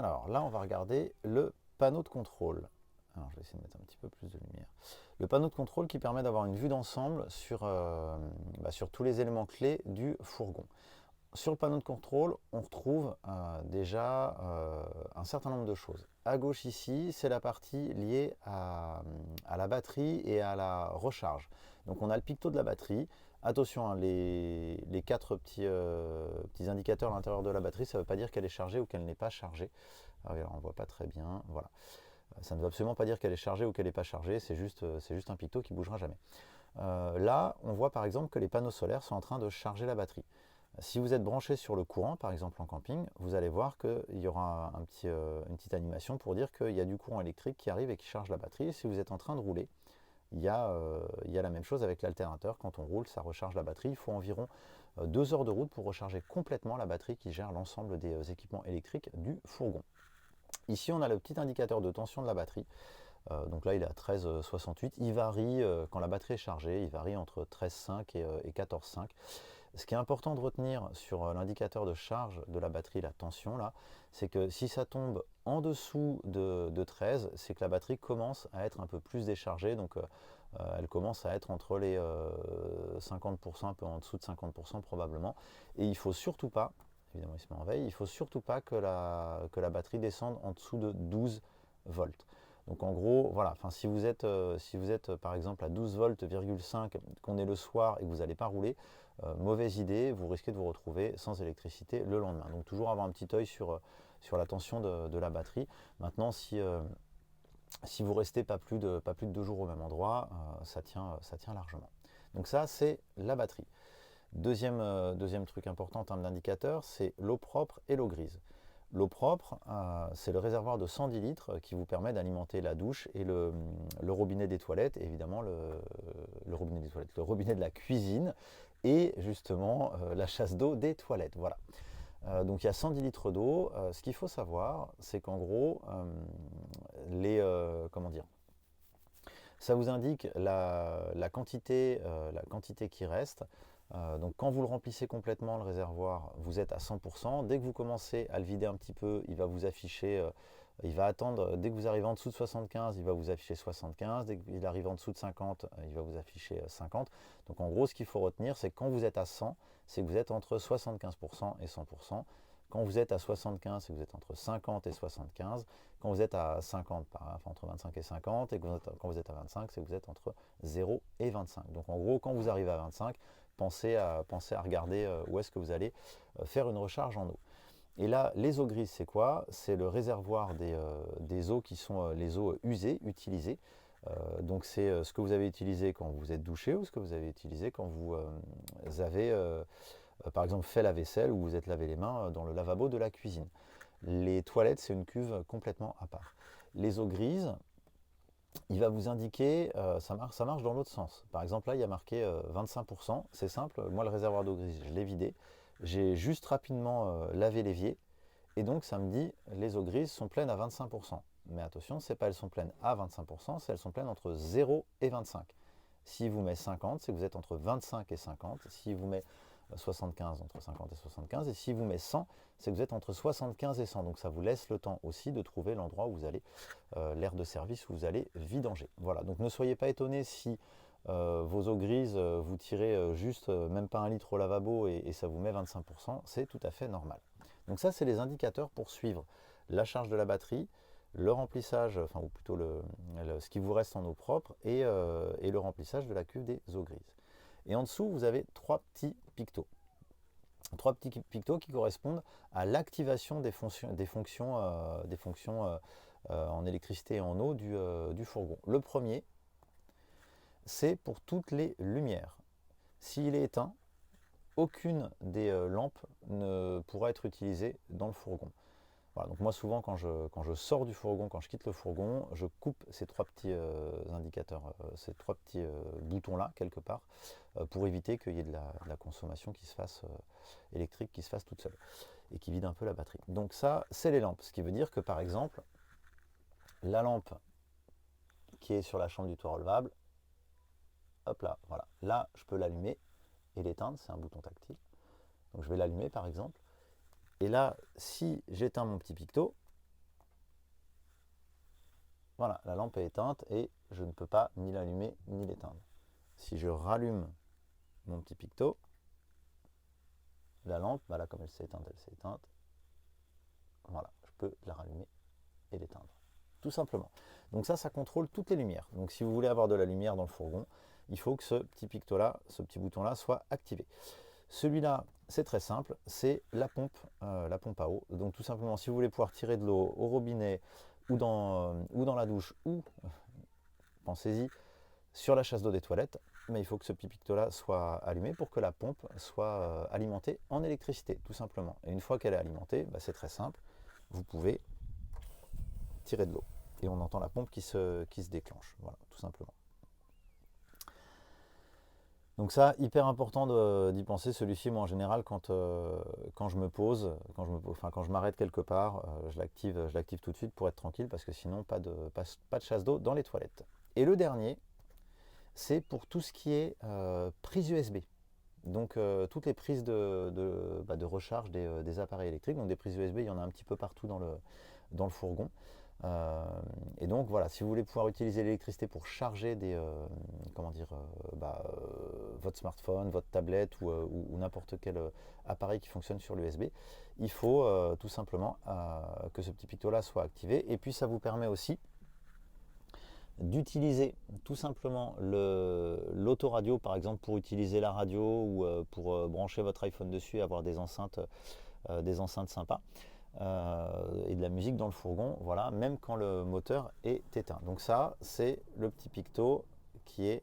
Alors là, on va regarder le panneau de contrôle. Alors, je vais essayer de mettre un petit peu plus de lumière. Le panneau de contrôle qui permet d'avoir une vue d'ensemble sur tous les éléments clés du fourgon. Sur le panneau de contrôle, on retrouve déjà un certain nombre de choses. À gauche ici, c'est la partie liée à la batterie et à la recharge. Donc on a le picto de la batterie. Attention, hein, les quatre petits indicateurs à l'intérieur de la batterie, ça ne veut pas dire qu'elle est chargée ou qu'elle n'est pas chargée. Alors, on ne voit pas très bien. Voilà. Ça ne veut absolument pas dire qu'elle est chargée ou qu'elle n'est pas chargée, c'est juste un picto qui ne bougera jamais. Là, on voit par exemple que les panneaux solaires sont en train de charger la batterie. Si vous êtes branché sur le courant, par exemple en camping, vous allez voir qu'il y aura une petite animation pour dire qu'il y a du courant électrique qui arrive et qui charge la batterie. Et si vous êtes en train de rouler, il y a la même chose avec l'alternateur. Quand on roule, ça recharge la batterie. Il faut environ 2 heures de route pour recharger complètement la batterie qui gère l'ensemble des équipements électriques du fourgon. Ici, on a le petit indicateur de tension de la batterie. Donc là, il est à 13,68. Il varie quand la batterie est chargée. Il varie entre 13,5 et 14,5. Ce qui est important de retenir sur l'indicateur de charge de la batterie, la tension là, c'est que si ça tombe en dessous de 13, c'est que la batterie commence à être un peu plus déchargée. Donc elle commence à être entre les 50%, un peu en dessous de 50% probablement. Et il ne faut surtout pas, évidemment il se met en veille, il ne faut surtout pas que la batterie descende en dessous de 12 volts. Donc en gros, voilà, si vous êtes par exemple à 12 volts,5, qu'on est le soir et que vous n'allez pas rouler, mauvaise idée, vous risquez de vous retrouver sans électricité le lendemain. Donc toujours avoir un petit œil sur la tension de la batterie. Maintenant, si vous restez pas plus de 2 jours au même endroit, ça tient largement. Donc ça, c'est la batterie. Deuxième truc important en termes d'indicateur, c'est l'eau propre et l'eau grise. L'eau propre, c'est le réservoir de 110 litres qui vous permet d'alimenter la douche et le robinet des toilettes, et évidemment le robinet des toilettes, le robinet de la cuisine et justement la chasse d'eau des toilettes. Voilà. Donc il y a 110 litres d'eau. Ce qu'il faut savoir, c'est qu'en gros, comment dire, ça vous indique la quantité qui reste. Donc quand vous le remplissez complètement, le réservoir, vous êtes à 100%. Dès que vous commencez à le vider un petit peu, il va vous afficher, il va attendre, dès que vous arrivez en dessous de 75, il va vous afficher 75. Dès qu'il arrive en dessous de 50, il va vous afficher 50. Donc en gros, ce qu'il faut retenir, c'est que quand vous êtes à 100, c'est que vous êtes entre 75% et 100%. Quand vous êtes à 75, c'est que vous êtes entre 50 et 75. Quand vous êtes à 50, entre 25 et 50. Et quand vous êtes à 25, c'est que vous êtes entre 0 et 25. Donc en gros, quand vous arrivez à 25, pensez à regarder où est-ce que vous allez faire une recharge en eau. Et là, les eaux grises, c'est quoi? C'est le réservoir des eaux qui sont les eaux usées, utilisées. Donc c'est ce que vous avez utilisé quand vous êtes douché ou ce que vous avez utilisé quand vous avez par exemple fait la vaisselle ou vous êtes lavé les mains dans le lavabo de la cuisine. Les toilettes, c'est une cuve complètement à part. Les eaux grises, il va vous indiquer, ça marche dans l'autre sens. Par exemple, là, il y a marqué 25%. C'est simple, moi, le réservoir d'eau grise, je l'ai vidé. J'ai juste rapidement lavé l'évier. Et donc, ça me dit, les eaux grises sont pleines à 25%. Mais attention, ce n'est pas elles sont pleines à 25%, c'est elles sont pleines entre 0 et 25. Si vous met 50, c'est que vous êtes entre 25 et 50. Si vous met 75, entre 50 et 75. Et si vous met 100, c'est que vous êtes entre 75 et 100. Donc ça vous laisse le temps aussi de trouver l'endroit où vous allez, l'aire de service où vous allez vidanger. Voilà, donc ne soyez pas étonnés si vos eaux grises, vous tirez juste même pas 1 litre au lavabo et ça vous met 25%, c'est tout à fait normal. Donc ça, c'est les indicateurs pour suivre la charge de la batterie, le remplissage, ou plutôt ce qui vous reste en eau propre et le remplissage de la cuve des eaux grises. Et en dessous, vous avez 3 petits pictos. 3 petits pictos qui correspondent à l'activation des fonctions en électricité et en eau du fourgon. Le premier, c'est pour toutes les lumières. S'il est éteint, aucune des lampes ne pourra être utilisée dans le fourgon. Voilà, donc moi souvent quand je sors du fourgon, quand je quitte le fourgon, je coupe ces 3 petits indicateurs, ces 3 petits boutons là quelque part, pour éviter qu'il y ait de la consommation qui se fasse électrique, qui se fasse toute seule et qui vide un peu la batterie. Donc ça, c'est les lampes, ce qui veut dire que par exemple, la lampe qui est sur la chambre du toit relevable, hop là, voilà, là je peux l'allumer et l'éteindre, c'est un bouton tactile. Donc je vais l'allumer par exemple. Et là, si j'éteins mon petit picto, Voilà, la lampe est éteinte et je ne peux pas ni l'allumer ni l'éteindre. Si je rallume mon petit picto, la lampe, bah là comme elle s'est éteinte. Voilà, je peux la rallumer et l'éteindre. Tout simplement. Donc ça contrôle toutes les lumières. Donc si vous voulez avoir de la lumière dans le fourgon, il faut que ce petit picto-là, ce petit bouton-là soit activé. Celui-là, c'est très simple, c'est la pompe à eau. Donc tout simplement, si vous voulez pouvoir tirer de l'eau au robinet ou dans la douche ou, pensez-y, sur la chasse d'eau des toilettes, mais il faut que ce petit picto-là soit allumé pour que la pompe soit alimentée en électricité, tout simplement. Et une fois qu'elle est alimentée, bah, c'est très simple, vous pouvez tirer de l'eau. Et on entend la pompe qui se déclenche, voilà, tout simplement. Donc ça, hyper important d'y penser. Celui-ci, moi en général, quand je me pose, quand je m'arrête quelque part, je l'active tout de suite pour être tranquille, parce que sinon, pas de chasse d'eau dans les toilettes. Et le dernier, c'est pour tout ce qui est prise USB. Donc toutes les prises de recharge des appareils électriques. Donc des prises USB, il y en a un petit peu partout dans le fourgon. Et donc voilà, si vous voulez pouvoir utiliser l'électricité pour charger votre smartphone, votre tablette ou n'importe quel appareil qui fonctionne sur l'USB, il faut tout simplement que ce petit picto-là soit activé. Et puis ça vous permet aussi d'utiliser tout simplement l'autoradio, par exemple, pour utiliser la radio ou pour brancher votre iPhone dessus et avoir des enceintes sympas. Et de la musique dans le fourgon, voilà, même quand le moteur est éteint. Donc ça, c'est le petit picto qui est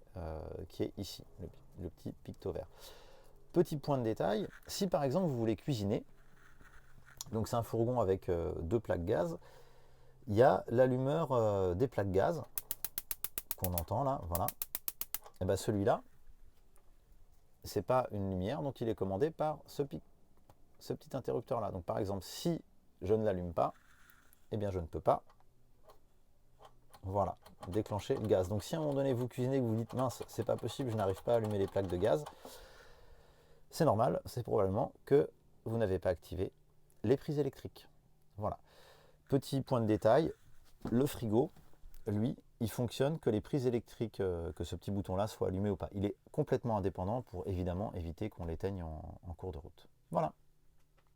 ici, le petit picto vert. Petit point de détail, si par exemple vous voulez cuisiner, donc c'est un fourgon avec 2 plaques gaz, il y a l'allumeur des plaques gaz qu'on entend là, voilà. Et bien celui-là, c'est pas une lumière, donc il est commandé par ce petit interrupteur là. Donc par exemple, si je ne l'allume pas, eh bien je ne peux pas, voilà, déclencher le gaz. Donc si à un moment donné vous cuisinez et que vous vous dites mince, c'est pas possible, je n'arrive pas à allumer les plaques de gaz, c'est normal, c'est probablement que vous n'avez pas activé les prises électriques. Voilà. Petit point de détail, le frigo, lui, il fonctionne que les prises électriques, que ce petit bouton là soit allumé ou pas. Il est complètement indépendant pour évidemment éviter qu'on l'éteigne en cours de route. Voilà.